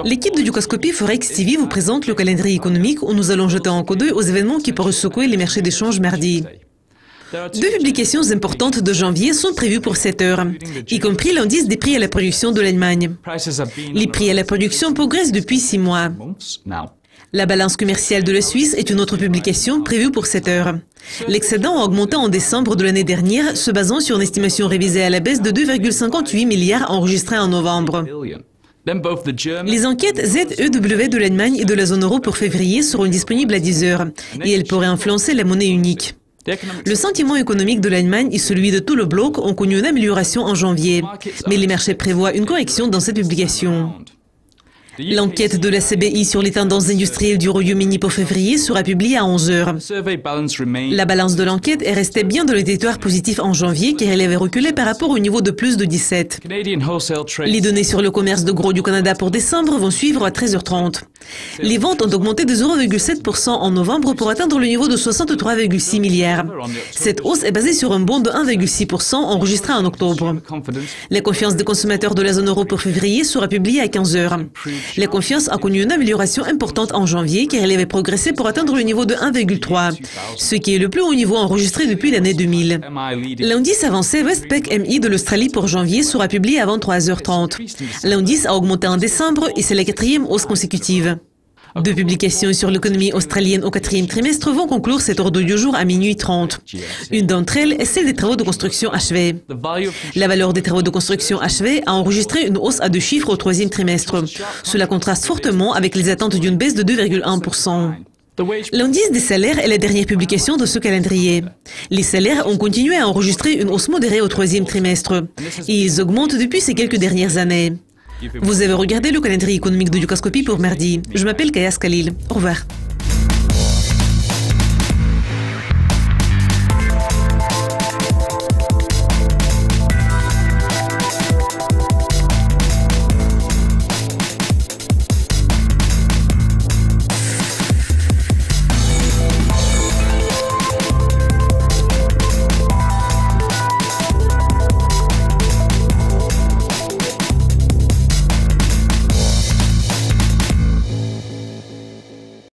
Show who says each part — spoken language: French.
Speaker 1: L'équipe de Dukascopy Forex TV vous présente le calendrier économique où nous allons jeter un coup d'œil aux événements qui pourraient secouer les marchés d'échange mardi. Deux publications importantes de janvier sont prévues pour cette heure, y compris l'indice des prix à la production de l'Allemagne. Les prix à la production progressent depuis 6 mois. La balance commerciale de la Suisse est une autre publication prévue pour cette heure. L'excédent a augmenté en décembre de l'année dernière, se basant sur une estimation révisée à la baisse de 2,58 milliards enregistrée en novembre. Les enquêtes ZEW de l'Allemagne et de la zone euro pour février seront disponibles à 10 heures et elles pourraient influencer la monnaie unique. Le sentiment économique de l'Allemagne et celui de tout le bloc ont connu une amélioration en janvier, mais les marchés prévoient une correction dans cette publication. L'enquête de la CBI sur les tendances industrielles du Royaume-Uni pour février sera publiée à 11 heures. La balance de l'enquête est restée bien dans le territoire positif en janvier car elle avait reculé par rapport au niveau de plus de 17. Les données sur le commerce de gros du Canada pour décembre vont suivre à 13h30. Les ventes ont augmenté de 0,7% en novembre pour atteindre le niveau de 63,6 milliards. Cette hausse est basée sur un bond de 1,6% enregistré en octobre. La confiance des consommateurs de la zone euro pour février sera publiée à 15 heures. La confiance a connu une amélioration importante en janvier car elle avait progressé pour atteindre le niveau de 1,3, ce qui est le plus haut niveau enregistré depuis l'année 2000. L'indice avancé Westpac MI de l'Australie pour janvier sera publié avant 3h30. L'indice a augmenté en décembre et c'est la 4e hausse consécutive. Deux publications sur l'économie australienne au 4e trimestre vont conclure cet ordre du jour à minuit 30. Une d'entre elles est celle des travaux de construction achevés. La valeur des travaux de construction achevés a enregistré une hausse à 2 chiffres au 3e trimestre. Cela contraste fortement avec les attentes d'une baisse de 2,1%. L'indice des salaires est la dernière publication de ce calendrier. Les salaires ont continué à enregistrer une hausse modérée au 3e trimestre et ils augmentent depuis ces quelques dernières années. Vous avez regardé le calendrier économique de Dukascopy pour mardi. Je m'appelle Kaya Skalil. Au revoir.